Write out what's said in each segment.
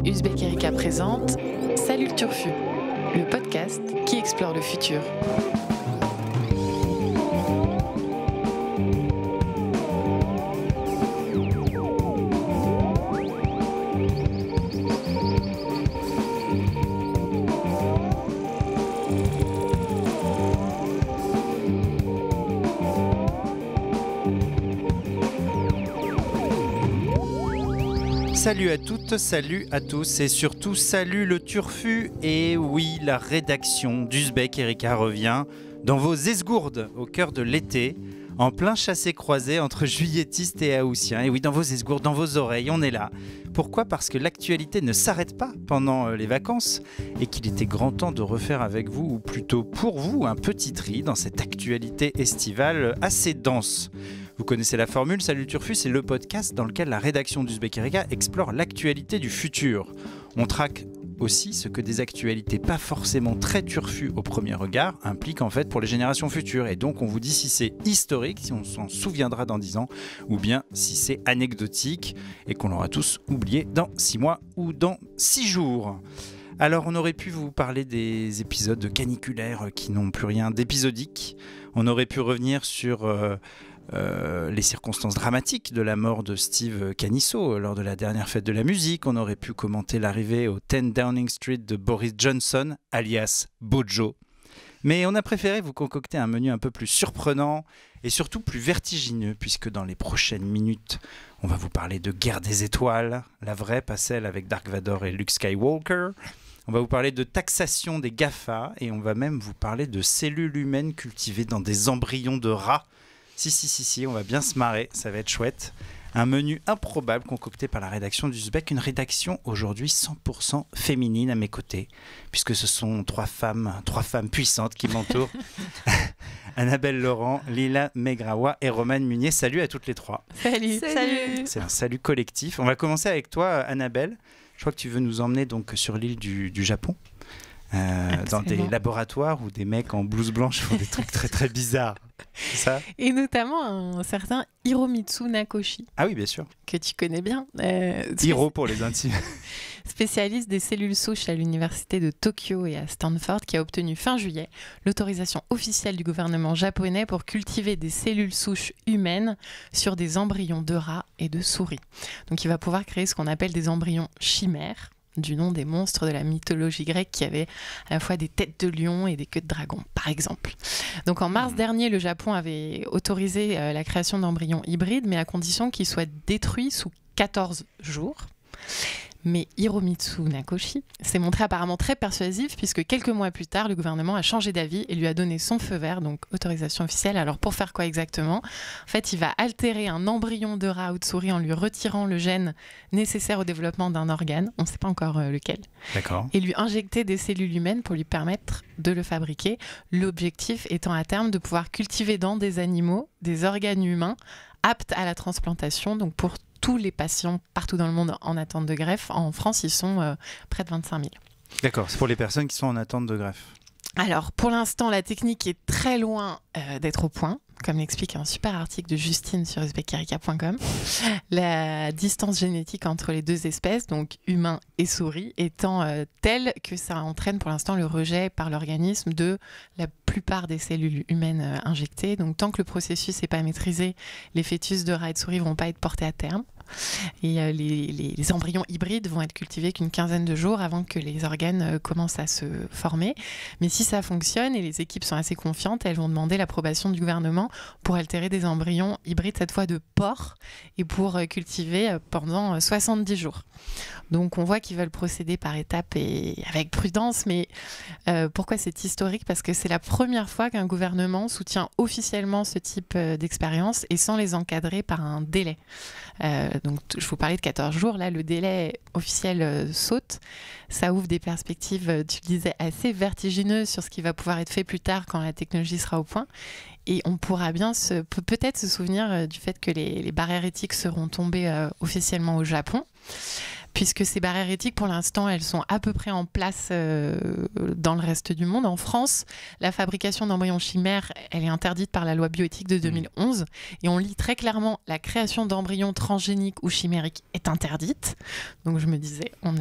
Uzbek Erika présente Salut le Turfu, le podcast qui explore le futur. Salut à toutes, salut à tous et surtout salut le Turfu. Et oui, la rédaction d'Uzbek Erika revient dans vos esgourdes au cœur de l'été, en plein chassé-croisé entre juilletistes et haussiens. Et oui, dans vos esgourdes, dans vos oreilles, on est là. Pourquoi ? Parce que l'actualité ne s'arrête pas pendant les vacances et qu'il était grand temps de refaire avec vous, ou plutôt pour vous, un petit tri dans cette actualité estivale assez dense. Vous connaissez la formule, Salut le Turfu, c'est le podcast dans lequel la rédaction d'Uzbek Erika explore l'actualité du futur. On traque aussi ce que des actualités pas forcément très turfues au premier regard impliquent en fait pour les générations futures. Et donc on vous dit si c'est historique, si on s'en souviendra dans 10 ans, ou bien si c'est anecdotique et qu'on l'aura tous oublié dans 6 mois ou dans 6 jours. Alors on aurait pu vous parler des épisodes caniculaires qui n'ont plus rien d'épisodique. On aurait pu revenir sur les circonstances dramatiques de la mort de Steve Canisso lors de la dernière fête de la musique. On aurait pu commenter l'arrivée au 10 Downing Street de Boris Johnson, alias Bojo. Mais on a préféré vous concocter un menu un peu plus surprenant et surtout plus vertigineux, puisque dans les prochaines minutes, on va vous parler de Guerre des étoiles, la vraie, pas celle avec Dark Vador et Luke Skywalker. On va vous parler de taxation des GAFA et on va même vous parler de cellules humaines cultivées dans des embryons de rats. Si, on va bien se marrer, ça va être chouette. Un menu improbable concocté par la rédaction d'Uzbek, une rédaction aujourd'hui 100% féminine à mes côtés, puisque ce sont trois femmes puissantes qui m'entourent. Annabelle Laurent, Lila Megrawa et Romane Munier. Salut à toutes les trois. Salut. C'est un salut collectif. On va commencer avec toi, Annabelle. Je crois que tu veux nous emmener donc sur l'île du Japon. Dans des laboratoires où des mecs en blouse blanche font des trucs très très bizarres. C'est ça ? Et notamment un certain Hiromitsu Nakoshi. Ah oui, bien sûr. Que tu connais bien. Hiro pour les intimes. Spécialiste des cellules souches à l'université de Tokyo et à Stanford, qui a obtenu fin juillet l'autorisation officielle du gouvernement japonais pour cultiver des cellules souches humaines sur des embryons de rats et de souris. Donc il va pouvoir créer ce qu'on appelle des embryons chimères, du nom des monstres de la mythologie grecque qui avaient à la fois des têtes de lion et des queues de dragon, par exemple. Donc en mars dernier, le Japon avait autorisé la création d'embryons hybrides, mais à condition qu'ils soient détruits sous 14 jours. Mais Hiromitsu Nakoshi s'est montré apparemment très persuasif, puisque quelques mois plus tard, le gouvernement a changé d'avis et lui a donné son feu vert, donc autorisation officielle. Alors pour faire quoi exactement ? En fait, il va altérer un embryon de rat ou de souris en lui retirant le gène nécessaire au développement d'un organe, on ne sait pas encore lequel. D'accord. Et lui injecter des cellules humaines pour lui permettre de le fabriquer. L'objectif étant à terme de pouvoir cultiver dans des animaux des organes humains aptes à la transplantation, donc pour tous les patients partout dans le monde en attente de greffe. En France, ils sont près de 25 000. D'accord, c'est pour les personnes qui sont en attente de greffe. Alors, pour l'instant, la technique est très loin d'être au point, comme l'explique un super article de Justine sur uzbekerika.com. La distance génétique entre les deux espèces, donc humains et souris, étant telle que ça entraîne pour l'instant le rejet par l'organisme de la plupart des cellules humaines injectées. Donc, tant que le processus n'est pas maîtrisé, les fœtus de rats et de souris ne vont pas être portés à terme. Et les embryons hybrides vont être cultivés qu'une quinzaine de jours avant que les organes commencent à se former. Mais si ça fonctionne et les équipes sont assez confiantes, elles vont demander l'approbation du gouvernement pour altérer des embryons hybrides, cette fois de porcs, et pour cultiver pendant 70 jours. Donc on voit qu'ils veulent procéder par étapes et avec prudence, mais pourquoi c'est historique ? Parce que c'est la première fois qu'un gouvernement soutient officiellement ce type d'expérience et sans les encadrer par un délai. Donc je vous parlais de 14 jours, là le délai officiel saute. Ça ouvre des perspectives, tu le disais, assez vertigineuses sur ce qui va pouvoir être fait plus tard quand la technologie sera au point. Et on pourra bien peut-être se souvenir du fait que les barrières éthiques seront tombées officiellement au Japon. puisque ces barrières éthiques, pour l'instant, elles sont à peu près en place dans le reste du monde. En France, la fabrication d'embryons chimères, elle est interdite par la loi bioéthique de 2011, et on lit très clairement la création d'embryons transgéniques ou chimériques est interdite. Donc je me disais, on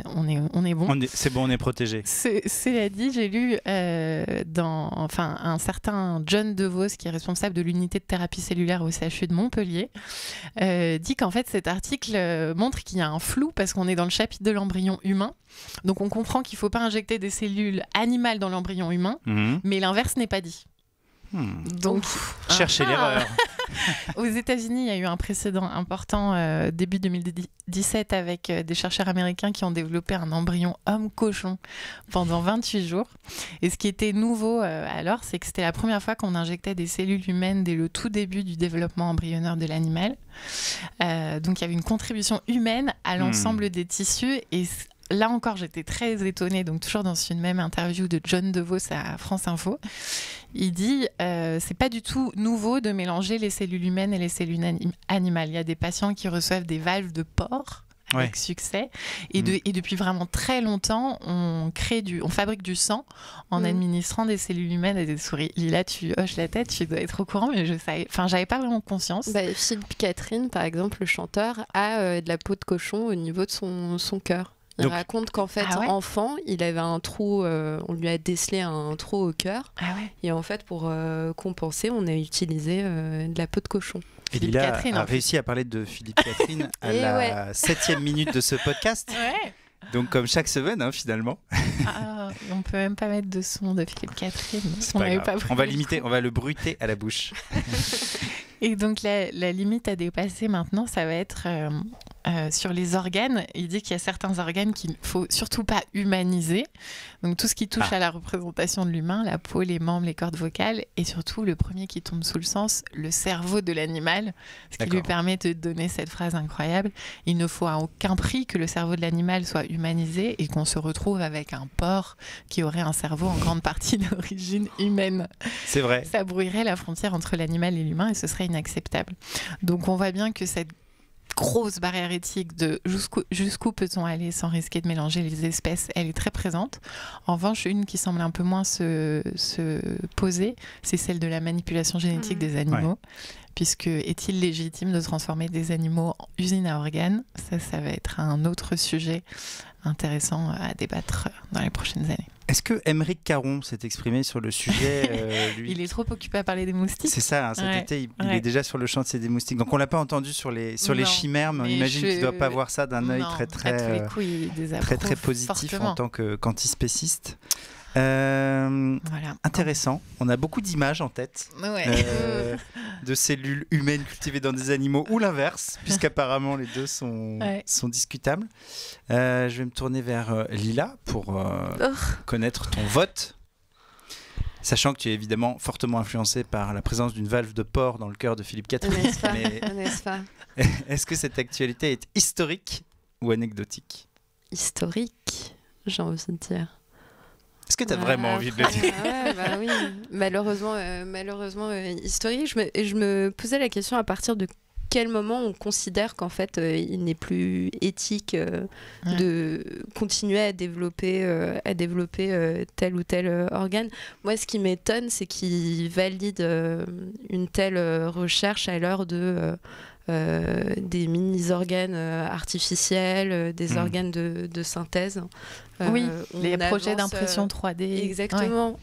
est bon. C'est bon, on est protégé. Cela dit, j'ai lu un certain John DeVos, qui est responsable de l'unité de thérapie cellulaire au CHU de Montpellier, dit qu'en fait cet article montre qu'il y a un flou parce qu'on est dans le chapitre de l'embryon humain. Donc on comprend qu'il ne faut pas injecter des cellules animales dans l'embryon humain, mais l'inverse n'est pas dit. Donc, cherchez l'erreur. Aux États-Unis, il y a eu un précédent important début 2017 avec des chercheurs américains qui ont développé un embryon homme-cochon pendant 28 jours. Et ce qui était nouveau alors, c'est que c'était la première fois qu'on injectait des cellules humaines dès le tout début du développement embryonnaire de l'animal. Donc il y avait une contribution humaine à l'ensemble des tissus. Et là encore, j'étais très étonnée, donc toujours dans une même interview de John DeVos à France Info. Il dit c'est pas du tout nouveau de mélanger les cellules humaines et les cellules animales. Il y a des patients qui reçoivent des valves de porc avec succès. Et depuis vraiment très longtemps, on fabrique du sang en administrant des cellules humaines à des souris. Lila, tu hoches la tête, tu dois être au courant, mais j'avais pas vraiment conscience. Philippe Catherine, par exemple, le chanteur, a de la peau de cochon au niveau de son cœur. Il raconte qu'en fait, enfant, il avait un trou, on lui a décelé un trou au cœur. Et en fait, pour compenser, on a utilisé de la peau de cochon. Et Lila a réussi à parler de Philippe Catherine à la 7e minute de ce podcast. Donc comme chaque semaine, finalement. On peut même pas mettre de son de Philippe Catherine. C'est pas grave. On va limiter, on va le bruiter à la bouche. Et donc la limite à dépasser maintenant, ça va être sur les organes. Il dit qu'il y a certains organes qu'il ne faut surtout pas humaniser. Donc tout ce qui touche à la représentation de l'humain, la peau, les membres, les cordes vocales, et surtout le premier qui tombe sous le sens, le cerveau de l'animal, ce qui lui permet de donner cette phrase incroyable. Il ne faut à aucun prix que le cerveau de l'animal soit humanisé et qu'on se retrouve avec un porc qui aurait un cerveau en grande partie d'origine humaine. C'est vrai. Ça brouillerait la frontière entre l'animal et l'humain et ce serait inacceptable. Donc on voit bien que cette grosse barrière éthique de jusqu'où peut-on aller sans risquer de mélanger les espèces, elle est très présente. En revanche, une qui semble un peu moins se poser, c'est celle de la manipulation génétique des animaux. Puisque est-il légitime de transformer des animaux en usines à organes ? Ça va être un autre sujet intéressant à débattre dans les prochaines années. Est-ce que Aymeric Caron s'est exprimé sur le sujet lui Il est trop occupé à parler des moustiques. C'est ça, cet été, il est déjà sur le chantier des moustiques. Donc on ne l'a pas entendu sur les chimères, mais on imagine qu'il ne doit pas voir ça d'un œil très positif en tant qu'antispéciste. Intéressant. On a beaucoup d'images en tête de cellules humaines cultivées dans des animaux ou l'inverse, puisqu'apparemment les deux sont discutables. Je vais me tourner vers Lila pour connaître ton vote. Sachant que tu es évidemment fortement influencé par la présence d'une valve de porc dans le cœur de Philippe Catherine. N'est-ce pas ? Est-ce que cette actualité est historique ou anecdotique ? Historique, j'ai envie de dire. Est-ce que tu as vraiment envie de le dire ? Oui. Malheureusement, historique. Je me posais la question à partir de quel moment on considère qu'en fait il n'est plus éthique de continuer à développer tel ou tel organe. Moi, ce qui m'étonne, c'est qu'il valide une telle recherche à l'heure de des mini-organes artificiels, des organes de synthèse. Les projets d'impression 3D. Exactement.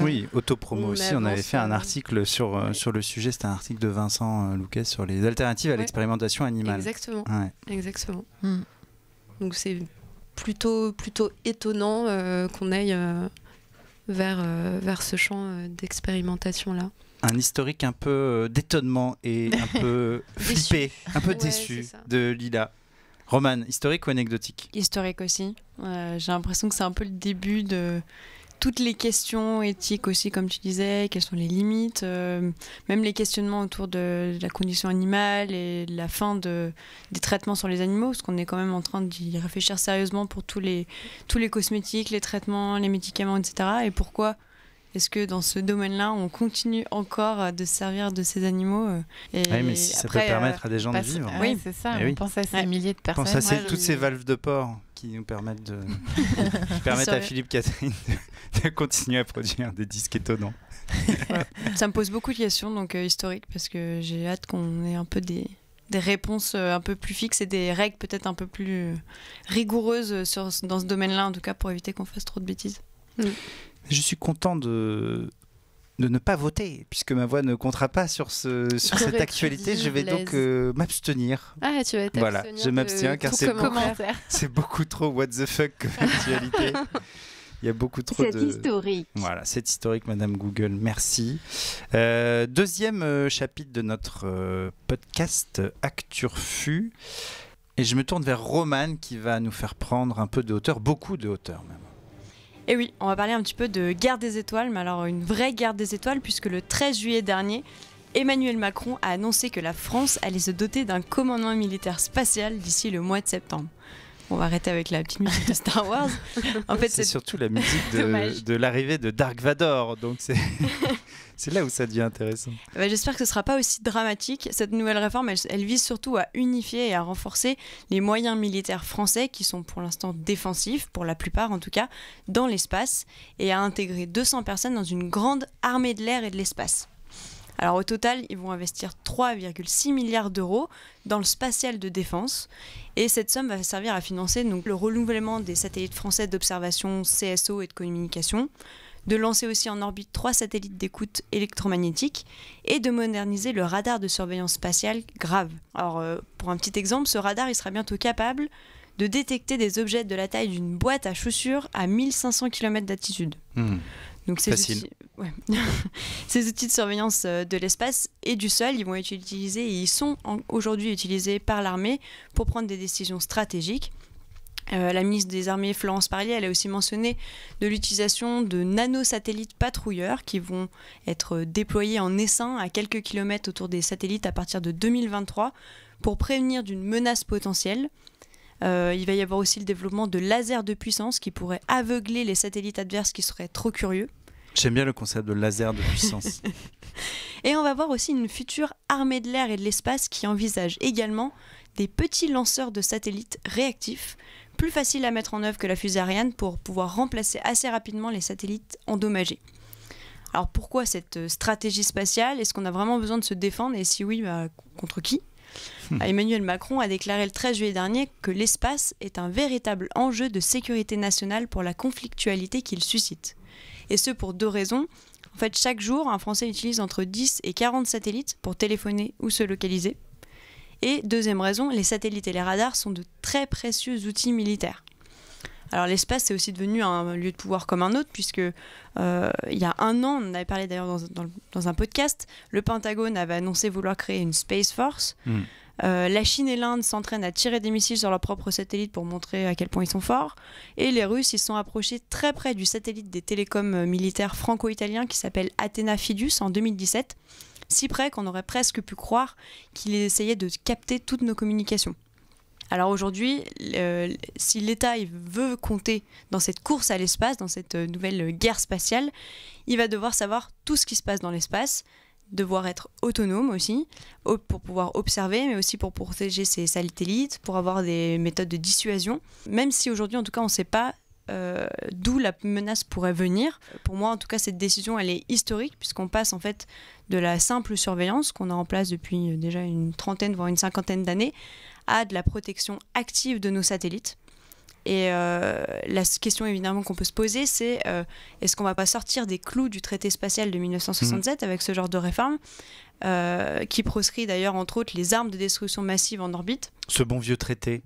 Oui, Autopromo aussi, on avait fait un article sur le sujet, c'était un article de Vincent Louquet sur les alternatives à l'expérimentation animale. Exactement. Donc c'est plutôt étonnant qu'on aille vers ce champ d'expérimentation-là. Un historique un peu d'étonnement et un peu flippé, un peu déçu de Lila. Romane, historique ou anecdotique ? Historique aussi. J'ai l'impression que c'est un peu le début de toutes les questions éthiques aussi, comme tu disais, quelles sont les limites, même les questionnements autour de la condition animale et de la fin des traitements sur les animaux, parce qu'on est quand même en train d'y réfléchir sérieusement pour tous les cosmétiques, les traitements, les médicaments, etc. Et pourquoi Est-ce que dans ce domaine-là, on continue encore de se servir de ces animaux Oui, mais si ça peut permettre à des gens de vivre. Oui, c'est ça. On pense à ces milliers de personnes. Pense à toutes ces valves de porc qui nous permettent qui permettent à Philippe Catherine de continuer à produire des disques étonnants. Voilà. Ça me pose beaucoup de questions donc historiques parce que j'ai hâte qu'on ait un peu des réponses un peu plus fixes et des règles peut-être un peu plus rigoureuses dans ce domaine-là, en tout cas pour éviter qu'on fasse trop de bêtises. Je suis content de ne pas voter, puisque ma voix ne comptera pas sur cette actualité. Je vais donc m'abstenir. Ah, tu vas t'abstenir. Voilà, je m'abstiens car c'est beaucoup trop what the fuck comme actualité. Il y a beaucoup trop C'est historique. Voilà, c'est historique, Madame Google, merci. Deuxième chapitre de notre podcast Acturfu. Et je me tourne vers Romane qui va nous faire prendre un peu de hauteur, beaucoup de hauteur même. Et oui, on va parler un petit peu de guerre des étoiles, mais alors une vraie guerre des étoiles, puisque le 13 juillet dernier, Emmanuel Macron a annoncé que la France allait se doter d'un commandement militaire spatial d'ici le mois de septembre. On va arrêter avec la petite musique de Star Wars. En fait, c'est surtout la musique de l'arrivée de Dark Vador, donc c'est là où ça devient intéressant. J'espère que ce ne sera pas aussi dramatique. Cette nouvelle réforme, elle vise surtout à unifier et à renforcer les moyens militaires français qui sont pour l'instant défensifs, pour la plupart en tout cas, dans l'espace, et à intégrer 200 personnes dans une grande armée de l'air et de l'espace. Alors au total, ils vont investir 3,6 milliards d'euros dans le spatial de défense et cette somme va servir à financer donc, le renouvellement des satellites français d'observation CSO et de communication, de lancer aussi en orbite 3 satellites d'écoute électromagnétique et de moderniser le radar de surveillance spatiale GRAV. Alors pour un petit exemple, ce radar il sera bientôt capable de détecter des objets de la taille d'une boîte à chaussures à 1500 km d'altitude. Donc ces outils de surveillance de l'espace et du sol, ils vont être utilisés et ils sont aujourd'hui utilisés par l'armée pour prendre des décisions stratégiques. La ministre des Armées, Florence Parly, elle a aussi mentionné de l'utilisation de nanosatellites patrouilleurs qui vont être déployés en essaim à quelques kilomètres autour des satellites à partir de 2023 pour prévenir d'une menace potentielle. Il va y avoir aussi le développement de lasers de puissance qui pourraient aveugler les satellites adverses qui seraient trop curieux. J'aime bien le concept de laser de puissance. Et on va voir aussi une future armée de l'air et de l'espace qui envisage également des petits lanceurs de satellites réactifs, plus faciles à mettre en œuvre que la fusée Ariane pour pouvoir remplacer assez rapidement les satellites endommagés. Alors pourquoi cette stratégie spatiale ? Est-ce qu'on a vraiment besoin de se défendre ? Et si oui, contre qui ? Emmanuel Macron a déclaré le 13 juillet dernier que l'espace est un véritable enjeu de sécurité nationale pour la conflictualité qu'il suscite. Et ce pour 2 raisons. En fait, chaque jour, un Français utilise entre 10 et 40 satellites pour téléphoner ou se localiser. Et deuxième raison, les satellites et les radars sont de très précieux outils militaires. Alors l'espace, c'est aussi devenu un lieu de pouvoir comme un autre, puisque il y a 1 an, on en avait parlé d'ailleurs dans un podcast, le Pentagone avait annoncé vouloir créer une Space Force. La Chine et l'Inde s'entraînent à tirer des missiles sur leurs propres satellites pour montrer à quel point ils sont forts. Et les Russes, ils se sont approchés très près du satellite des télécoms militaires franco-italiens qui s'appelle Athena Fidius en 2017. Si près qu'on aurait presque pu croire qu'il essayait de capter toutes nos communications. Alors aujourd'hui, si l'État veut compter dans cette course à l'espace, dans cette nouvelle guerre spatiale, il va devoir savoir tout ce qui se passe dans l'espace, devoir être autonome aussi, pour pouvoir observer, mais aussi pour protéger ses satellites, pour avoir des méthodes de dissuasion. Même si aujourd'hui, en tout cas, on ne sait pas d'où la menace pourrait venir. Pour moi, en tout cas, cette décision, elle est historique, puisqu'on passe en fait de la simple surveillance qu'on a en place depuis déjà une 30aine, voire une 50aine d'années, à de la protection active de nos satellites. Et la question évidemment qu'on peut se poser, c'est est-ce qu'on ne va pas sortir des clous du traité spatial de 1967 avec ce genre de réforme qui proscrit d'ailleurs entre autres les armes de destruction massive en orbite. Ce bon vieux traité.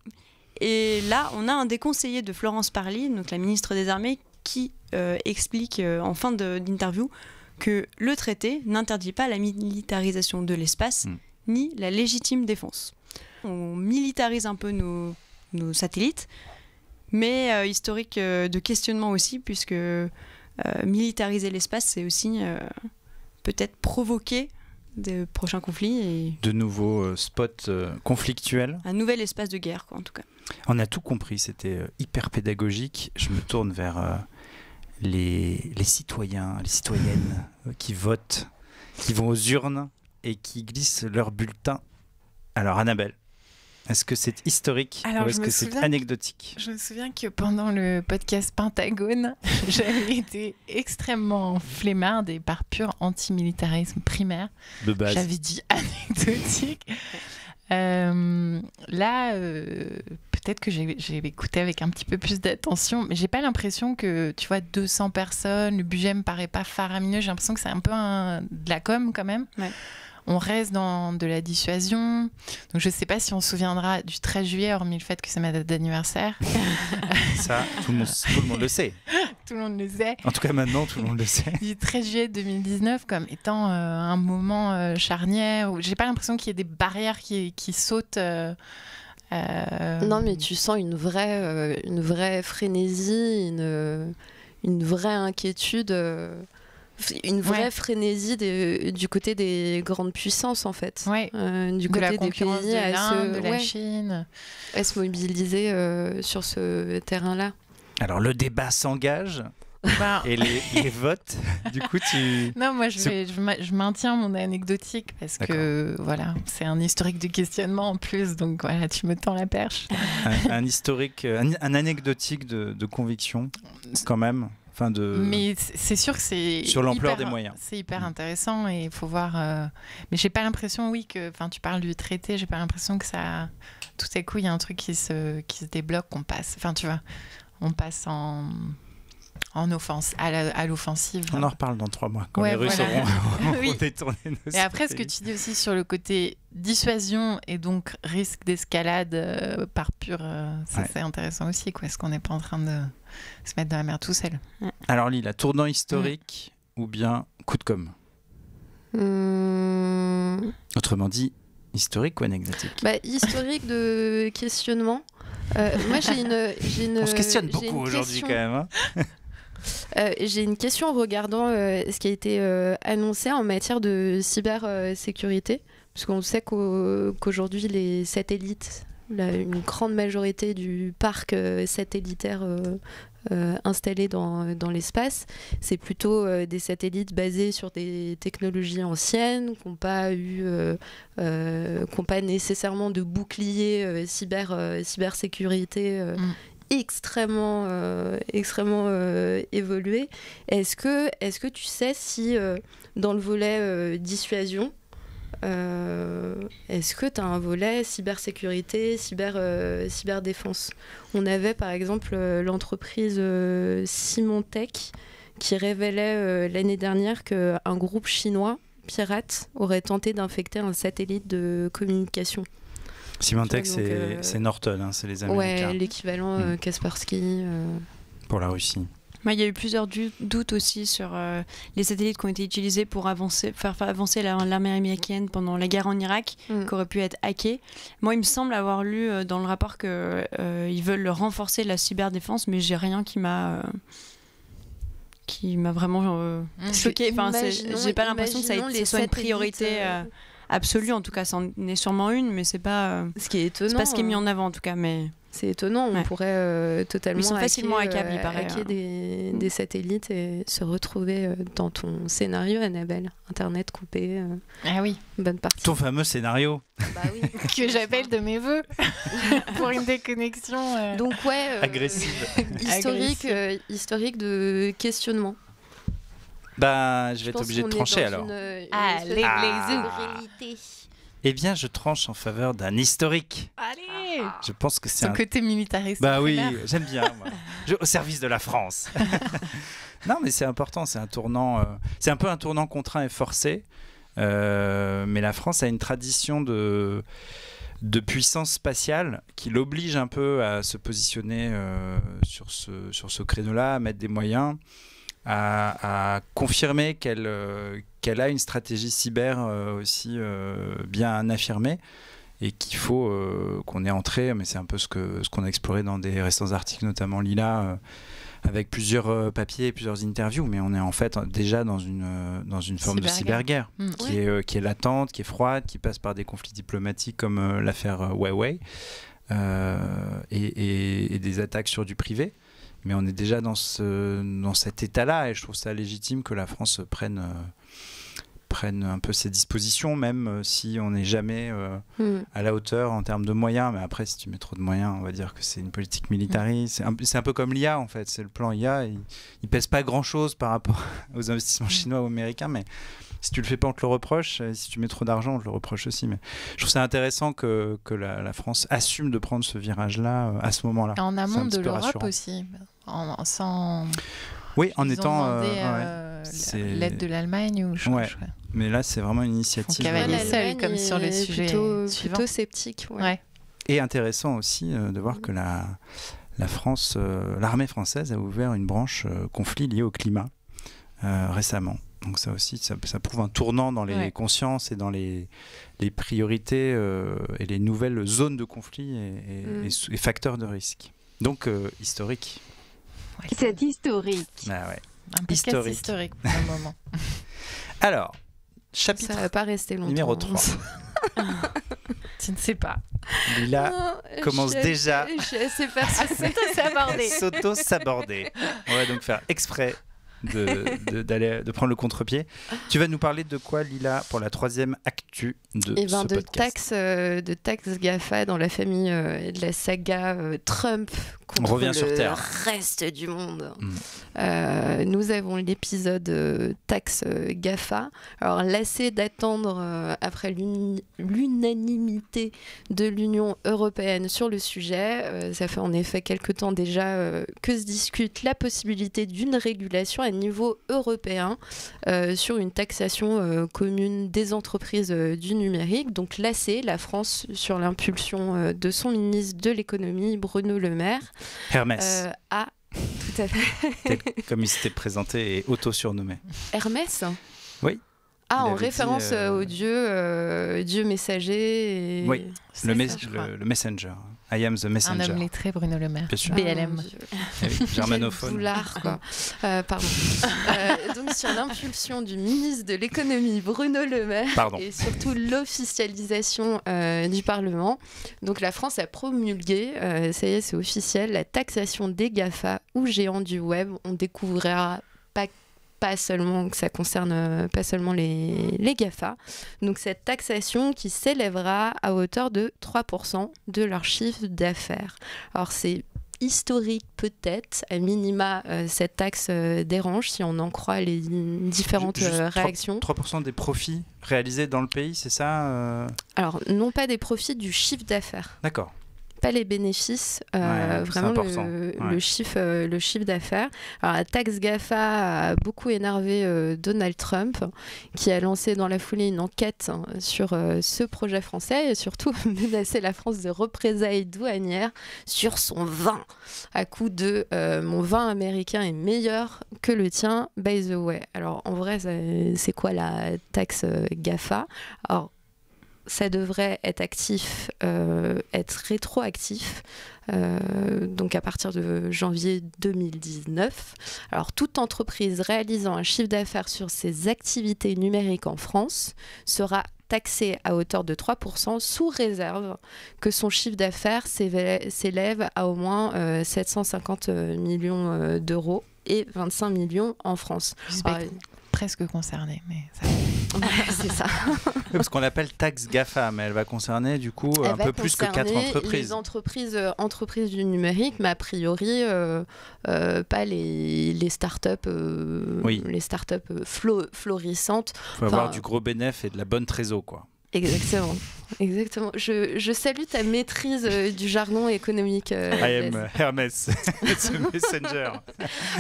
Et là, on a un des conseillers de Florence Parly, donc la ministre des Armées, qui explique en fin d'interview que le traité n'interdit pas la militarisation de l'espace ni la légitime défense. On militarise un peu nos satellites, mais historique de questionnement aussi, puisque militariser l'espace, c'est aussi peut-être provoquer de prochains conflits. Et de nouveaux spots conflictuels. Un nouvel espace de guerre, quoi, en tout cas. On a tout compris, c'était hyper pédagogique. Je me tourne vers les citoyens, les citoyennes qui votent, qui vont aux urnes et qui glissent leur bulletin. Alors Annabelle, est-ce que c'est historique Alors, ou est-ce que c'est anecdotique? Je me souviens que pendant le podcast Pentagone, j'avais été extrêmement flemmarde et par pur antimilitarisme primaire, De base. j'avais dit anecdotique. Là, peut-être que j'ai écouté avec un petit peu plus d'attention, mais j'ai pas l'impression que, tu vois, 200 personnes, le budget me paraît pas faramineux. J'ai l'impression que c'est un peu de la com quand même. Ouais. On reste dans de la dissuasion. Donc je sais pas si on se souviendra du 13 juillet, hormis le fait que c'est ma date d'anniversaire. Ça, tout le monde le sait. Tout le monde le sait. En tout cas, maintenant, tout le monde le sait. Du 13 juillet 2019 comme étant un moment charnière où j'ai pas l'impression qu'il y ait des barrières qui sautent. Non, mais tu sens une vraie frénésie, une vraie inquiétude, une vraie frénésie du côté des grandes puissances, en fait. Ouais. Du de la côté des concurrence pays de à l'Inde, de la ouais, Chine. à se mobiliser sur ce terrain-là. Alors, le débat s'engage Ben, et les votes, du coup, tu... non, moi je maintiens mon anecdotique parce que voilà, c'est un historique du questionnement en plus, donc voilà, tu me tends la perche. un historique, un anecdotique de conviction, quand même. Enfin Mais c'est sûr que c'est sur l'ampleur hyper- des moyens. C'est hyper intéressant et il faut voir. Mais j'ai pas l'impression, oui, que. Enfin, tu parles du traité, j'ai pas l'impression que ça. Tout à coup, il y a un truc qui se débloque, qu'on passe. Enfin, tu vois, on passe en offense, à l'offensive. On en reparle dans 3 mois, quand Ouais, les Russes voilà. auront Oui. détourné nos Et après, ce que satellites. tu dis aussi sur le côté dissuasion et donc risque d'escalade par pur. Ça, Ouais. c'est intéressant aussi, quoi. Est-ce qu'on n'est pas en train de se mettre dans la mer tout seul? Alors Lila, tournant historique ou bien coup de com'? Autrement dit, historique ou anecdotique? Bah, historique de questionnement. Moi, j'ai une. On se questionne j'ai beaucoup une aujourd'hui question. quand même. Hein. J'ai une question en regardant ce qui a été annoncé en matière de cybersécurité, parce qu'on sait qu'aujourd'hui les satellites, une grande majorité du parc satellitaire installé dans l'espace, c'est plutôt des satellites basés sur des technologies anciennes, qui n'ont pas nécessairement de bouclier cybersécurité extrêmement évolué. Est-ce que tu sais si dans le volet dissuasion, est-ce que tu as un volet cybersécurité, cyberdéfense? On avait par exemple l'entreprise Symantec qui révélait l'année dernière qu'un groupe chinois pirate aurait tenté d'infecter un satellite de communication. Symantec, Tu vois, donc, c'est Norton, hein, c'est les Américains. Ouais, l'équivalent Kaspersky. Pour la Russie. Il y a eu plusieurs doutes aussi sur les satellites qui ont été utilisés pour faire avancer l'armée américaine pendant la guerre en Irak, qui auraient pu être hackés. Moi, il me semble avoir lu dans le rapport qu'ils veulent renforcer la cyberdéfense, mais j'ai rien qui m'a vraiment choqué. Enfin, j'ai pas l'impression que ça soit une priorité absolue. En tout cas, c'en est sûrement une, mais c'est pas ce qui est étonnant. C'est pas ce qui est mis en avant en tout cas, mais. C'est étonnant, on pourrait totalement Ils sont facilement hackables, il paraît. hacker des satellites et se retrouver dans ton scénario, Annabelle. Internet coupé, Ah oui. bonne partie. Ton fameux scénario. Bah oui. Que j'appelle de mes voeux pour une déconnexion. Donc ouais, Agressive. historique de questionnement. Bah, je vais être obligé de trancher alors. Allez, Eh bien, je tranche en faveur d'un historique. Allez. Je pense que c'est Son un... côté militariste. Bah oui, primaire. j'aime bien. Moi. Au service de la France. Non, mais c'est important. C'est un tournant. C'est un peu un tournant contraint et forcé. Mais la France a une tradition de puissance spatiale qui l'oblige un peu à se positionner sur ce créneau-là, à mettre des moyens, à confirmer qu'elle a une stratégie cyber aussi bien affirmée et qu'il faut qu'on est entré, mais c'est un peu ce qu'on a exploré dans des récents articles, notamment Lila, avec plusieurs papiers et plusieurs interviews, mais on est en fait déjà dans une forme de cyberguerre qui est latente, qui est froide, qui passe par des conflits diplomatiques comme l'affaire Huawei et des attaques sur du privé. Mais on est déjà dans cet état-là et je trouve ça légitime que la France prenne un peu ses dispositions, même si on n'est jamais à la hauteur en termes de moyens. Mais après, si tu mets trop de moyens, on va dire que c'est une politique militariste. C'est un peu comme l'IA, en fait. C'est le plan IA. Il pèse pas grand-chose par rapport aux investissements chinois ou américains, mais si tu le fais pas, on te le reproche. Et si tu mets trop d'argent, on te le reproche aussi. Mais je trouve ça intéressant que la France assume de prendre ce virage-là à ce moment-là. En amont de l'Europe aussi. Oui, en ils étant... ont demandé l'aide de l'Allemagne ou je crois. Mais là, c'est vraiment une initiative. Ils font cavalier seul, comme sur le sujet plutôt sceptique. Ouais. Et intéressant aussi de voir que la France, l'armée française a ouvert une branche conflit lié au climat récemment. Donc ça aussi, ça prouve un tournant dans les consciences et dans les priorités et les nouvelles zones de conflit et facteurs de risque. Donc historique. Ouais. C'est historique. Ah ouais. Un podcast historique pour le moment. Alors, chapitre ça va pas rester longtemps, numéro 3. Tu ne sais pas. Lila commence déjà à s'auto-saborder. On va donc faire exprès de prendre le contre-pied. Tu vas nous parler de quoi, Lila, pour la troisième actu de ce podcast? De taxes GAFA dans la famille de la saga Trump contre le reste du monde. Nous avons l'épisode taxes GAFA. Alors, lassé d'attendre après l'unanimité de l'Union européenne sur le sujet, ça fait en effet quelque temps déjà que se discute la possibilité d'une régulation à niveau européen sur une taxation commune des entreprises du numérique. Donc lassé, la France, sur l'impulsion de son ministre de l'économie, Bruno Le Maire, Hermès. Tout à fait. Comme il s'était présenté et auto-surnommé. Hermès ? Oui. En référence au dieu messager. Oui, le messenger. I am the messenger. Un homme lettré, Bruno Le Maire. Bien sûr. BLM. Germanophone. Boulard, quoi. Pardon. Donc, sur l'impulsion du ministre de l'économie, Bruno Le Maire, et surtout l'officialisation du Parlement, donc la France a promulgué, ça y est, c'est officiel, la taxation des GAFA ou géants du web. On découvrira pas seulement que ça concerne pas seulement les GAFA. Donc cette taxation qui s'élèvera à hauteur de 3% de leur chiffre d'affaires. Alors c'est historique peut-être, à minima cette taxe dérange si on en croit les différentes réactions. 3% des profits réalisés dans le pays, c'est ça Alors non pas des profits, du chiffre d'affaires. D'accord. Pas les bénéfices, vraiment le chiffre d'affaires. Alors, la taxe GAFA a beaucoup énervé Donald Trump, qui a lancé dans la foulée une enquête sur ce projet français et surtout menacé la France de représailles douanières sur son vin, à coup de mon vin américain est meilleur que le tien, by the way. Alors en vrai, c'est quoi la taxe GAFA ? Alors, ça devrait être actif, être rétroactif, donc à partir de janvier 2019. Alors, toute entreprise réalisant un chiffre d'affaires sur ses activités numériques en France sera taxée à hauteur de 3% sous réserve que son chiffre d'affaires s'élève à au moins 750 millions d'euros et 25 millions en France. Presque concernée, mais ça... c'est ça. Parce qu'on l'appelle taxe GAFA, mais elle va concerner du coup un peu plus que 4 entreprises. Les entreprises du numérique, mais a priori pas les startups, les startups florissantes. Il faut avoir du gros bénéfice et de la bonne trésor, quoi. Exactement. Je salue ta maîtrise du jargon économique. I am Hermès, the messenger.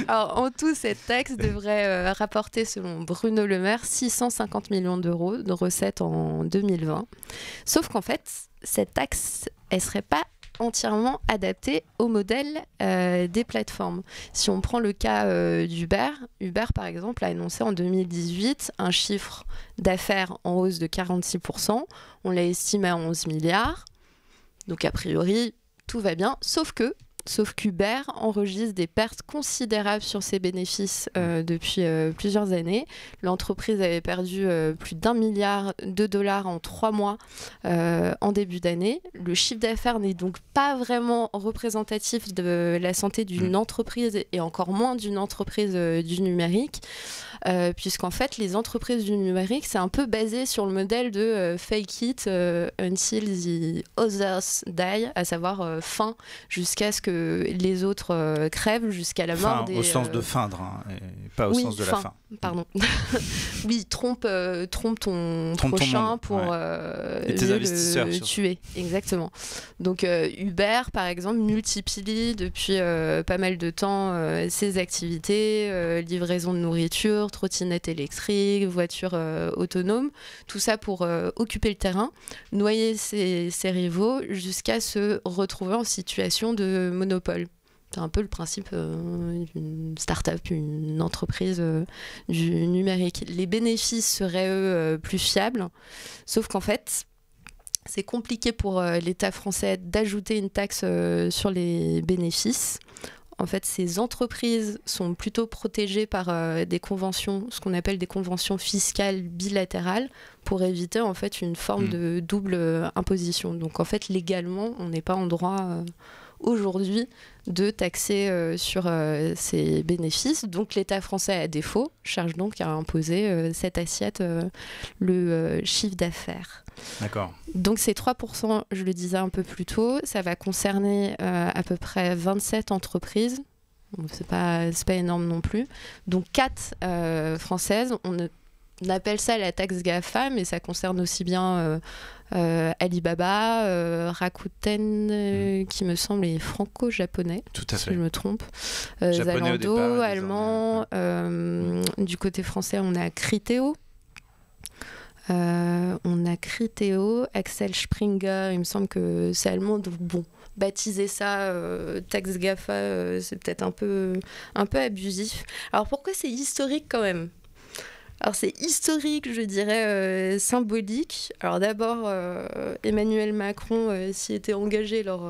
Alors, en tout, cette taxe devrait rapporter, selon Bruno Le Maire, 650 millions d'euros de recettes en 2020. Sauf qu'en fait, cette taxe, elle ne serait pas entièrement adaptée au modèle des plateformes. Si on prend le cas d'Uber, Uber par exemple a annoncé en 2018 un chiffre d'affaires en hausse de 46%, on l'a estimé à 11 milliards, donc a priori tout va bien, sauf que Sauf qu'Uber enregistre des pertes considérables sur ses bénéfices depuis plusieurs années. L'entreprise avait perdu plus d'1 milliard de dollars en 3 mois en début d'année. Le chiffre d'affaires n'est donc pas vraiment représentatif de la santé d'une entreprise et encore moins d'une entreprise du numérique. Puisqu'en fait, les entreprises du numérique, c'est un peu basé sur le modèle de fake it until the others die, à savoir fin jusqu'à ce que les autres crèvent, jusqu'à la mort au sens de feindre, et pas au sens de la fin. Pardon. Oui, trompe ton prochain pour et tes investisseurs le tuer. Exactement. Donc Uber, par exemple, multiplie depuis pas mal de temps ses activités, livraison de nourriture, trottinette électrique, voiture autonome, tout ça pour occuper le terrain, noyer ses rivaux jusqu'à se retrouver en situation de monopole. C'est un peu le principe d'une start-up, une entreprise du numérique. Les bénéfices seraient, eux, plus fiables, sauf qu'en fait, c'est compliqué pour l'État français d'ajouter une taxe sur les bénéfices. En fait, ces entreprises sont plutôt protégées par des conventions, ce qu'on appelle des conventions fiscales bilatérales, pour éviter en fait une forme de double imposition. Donc en fait, légalement, on n'est pas en droit aujourd'hui de taxer sur ces bénéfices. Donc l'État français, à défaut, cherche donc à imposer cette assiette, le chiffre d'affaires. D'accord. Donc ces 3%, je le disais un peu plus tôt, ça va concerner à peu près 27 entreprises. C'est pas énorme non plus. Donc 4 françaises. On appelle ça la taxe GAFA, mais ça concerne aussi bien Alibaba, Rakuten, qui me semble est franco-japonais, tout à fait. si je me trompe. Japonais Zalando, au départ, allemand. Du côté français, on a Criteo. On a Criteo, Axel Springer, il me semble que c'est allemand, donc bon, baptiser ça taxe GAFA, c'est peut-être un peu abusif. Alors pourquoi c'est historique quand même ? Alors c'est historique, je dirais symbolique. Alors d'abord, Emmanuel Macron s'y était engagé lors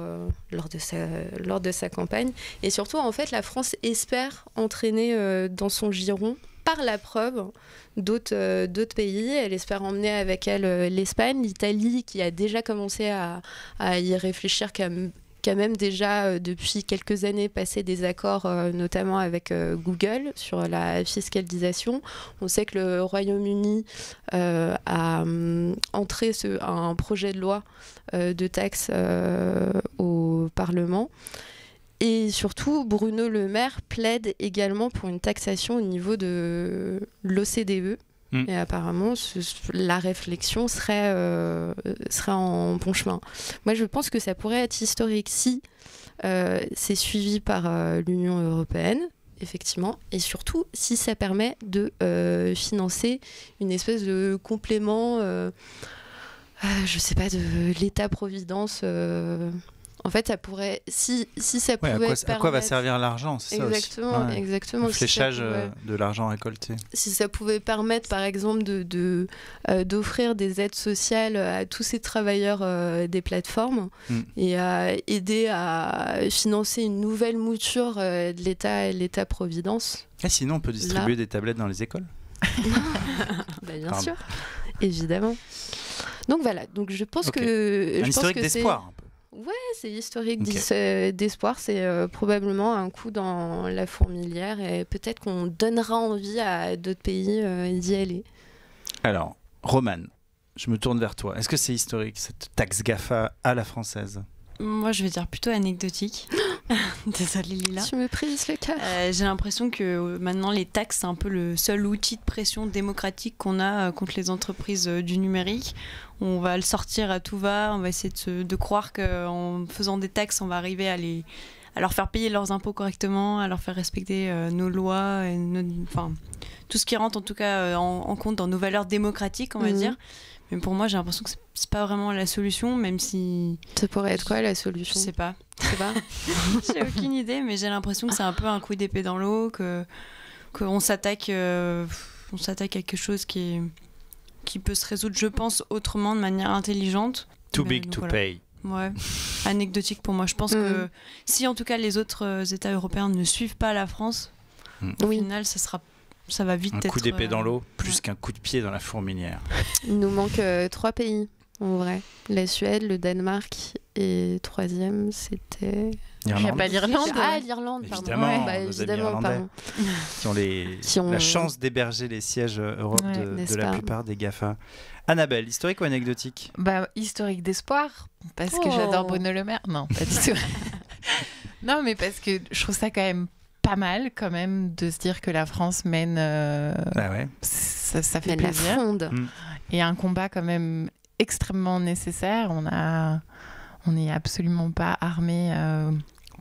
de sa campagne. Et surtout, en fait, la France espère entraîner dans son giron, par la preuve, d'autres pays. Elle espère emmener avec elle l'Espagne, l'Italie, qui a déjà commencé à y réfléchir qui a même déjà depuis quelques années passé des accords notamment avec Google sur la fiscalisation. On sait que le Royaume-Uni a entré un projet de loi de taxe au Parlement. Et surtout, Bruno Le Maire plaide également pour une taxation au niveau de l'OCDE. Et apparemment, la réflexion serait en bon chemin. Moi, je pense que ça pourrait être historique si c'est suivi par l'Union européenne, effectivement, et surtout si ça permet de financer une espèce de complément, je sais pas, de l'État-providence. En fait, ça pourrait, si ça pouvait permettre... À quoi va servir l'argent, c'est exactement, ça aussi. Exactement. Le fléchage de l'argent récolté. Si ça pouvait permettre, par exemple, d'offrir des aides sociales à tous ces travailleurs des plateformes et à aider à financer une nouvelle mouture de l'État-providence. Et sinon, on peut distribuer des tablettes dans les écoles. Bien sûr, évidemment. Donc voilà, donc je pense que... Un historique d'espoir. Ouais, c'est historique d'espoir. C'est probablement un coup dans la fourmilière et peut-être qu'on donnera envie à d'autres pays d'y aller. Alors, Romane, je me tourne vers toi. Est-ce que c'est historique, cette taxe GAFA à la française ? Moi, je vais dire plutôt anecdotique. Désolée, Lila. Tu me brises le cœur. J'ai l'impression que maintenant, les taxes, c'est un peu le seul outil de pression démocratique qu'on a contre les entreprises du numérique. On va le sortir à tout va. On va essayer de croire qu'en faisant des taxes, on va arriver à leur faire payer leurs impôts correctement, à leur faire respecter nos lois, et tout ce qui rentre en tout cas en compte dans nos valeurs démocratiques, on va dire. Mais pour moi, j'ai l'impression que c'est pas vraiment la solution, même si... Ça pourrait être quoi la solution ? Je sais pas. J'ai aucune idée, mais j'ai l'impression que c'est un peu un coup d'épée dans l'eau, qu'on s'attaque à quelque chose qui peut se résoudre, je pense, autrement, de manière intelligente. Too big to pay. Ouais, anecdotique pour moi. Je pense que si en tout cas les autres États européens ne suivent pas la France, au final ça va vite être... Un coup d'épée dans l'eau, plus qu'un coup de pied dans la fourmilière. Il nous manque 3 pays, en vrai. La Suède, le Danemark, et 3e, c'était... Il n'y a pas l'Irlande. Ah, l'Irlande, pardon. Évidemment, Ouais, nos évidemment, amis irlandais, pardon. qui ont la chance d'héberger les sièges Europe de la plupart des GAFA. Annabelle, historique ou anecdotique ? Historique d'espoir, parce que j'adore Bruno Le Maire. Non, pas du tout. Non, mais parce que je trouve ça quand même pas mal quand même de se dire que la France mène... ça fait plaisir. La fronde. Et un combat quand même extrêmement nécessaire. On n'est absolument pas armé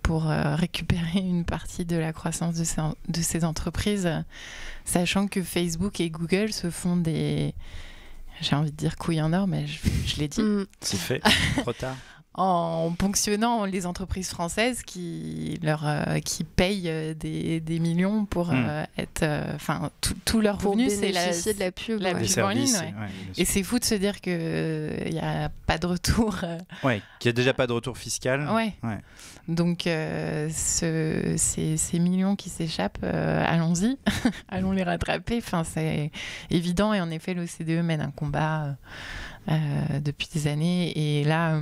pour récupérer une partie de la croissance de ces entreprises, sachant que Facebook et Google se font des... J'ai envie de dire couilles en or, mais je l'ai dit. C'est fait, trop tard. En ponctionnant les entreprises françaises qui payent des millions pour être... Enfin, tout leur revenu, c'est de la pub. La pub en ligne. Et c'est fou de se dire qu'il n'y a pas de retour. Qu'il n'y a déjà pas de retour fiscal. Ouais. Donc, ces millions qui s'échappent, allons-y. Allons les rattraper. Enfin, c'est évident. Et en effet, l'OCDE mène un combat depuis des années. Et là...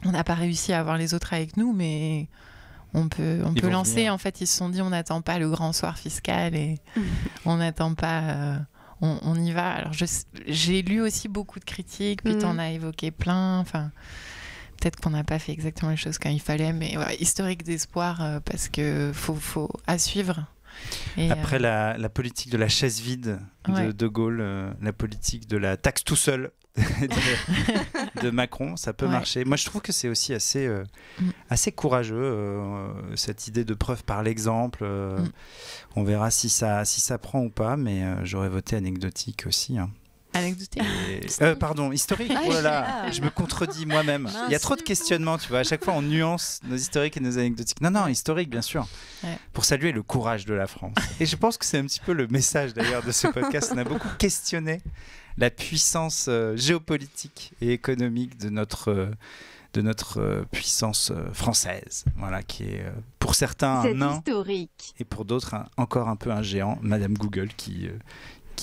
on n'a pas réussi à avoir les autres avec nous, mais on peut lancer. Venir. En fait, ils se sont dit, on n'attend pas le grand soir fiscal et on n'attend pas... on y va. Alors, j'ai lu aussi beaucoup de critiques, puis t'en as évoqué plein. Enfin, peut-être qu'on n'a pas fait exactement les choses quand il fallait, mais historique d'espoir, parce que faut à suivre. Et après la politique de la chaise vide de Gaulle, la politique de la taxe tout seul de Macron, ça peut marcher. Moi, je trouve que c'est aussi assez courageux, cette idée de preuve par l'exemple. On verra si ça prend ou pas, mais j'aurais voté anecdotique aussi. Anecdotique. Pardon, historique. Oh là là, je me contredis moi-même. Mince. Il y a trop de questionnements, tu vois. À chaque fois, on nuance nos historiques et nos anecdotiques. Non, historique, bien sûr. Pour saluer le courage de la France. Et je pense que c'est un petit peu le message d'ailleurs de ce podcast. On a beaucoup questionné la puissance géopolitique et économique de notre puissance française, voilà, qui est pour certains un nain historique. Et pour d'autres encore un peu un géant, Madame Google qui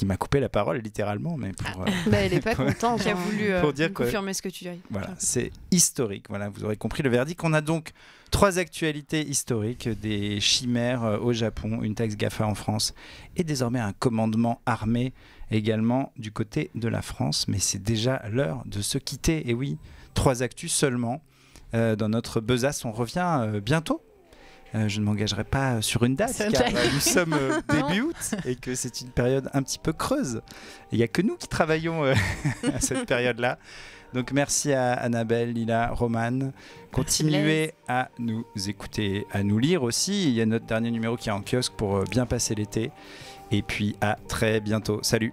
m'a coupé la parole littéralement, mais pour elle est pas contente, qui a voulu dire confirmer ce que tu dis. Voilà, c'est historique. Voilà, vous aurez compris le verdict. On a donc 3 actualités historiques, des chimères au Japon, une taxe GAFA en France et désormais un commandement armé également du côté de la France. Mais c'est déjà l'heure de se quitter. Et oui, 3 actus seulement dans notre besace. On revient bientôt. Je ne m'engagerai pas sur une date car nous sommes début août et que c'est une période un petit peu creuse. Il n'y a que nous qui travaillons à cette période-là. Donc merci à Annabelle, Lila, Romane. Continuez à nous écouter, à nous lire aussi. Il y a notre dernier numéro qui est en kiosque pour bien passer l'été. Et puis à très bientôt. Salut.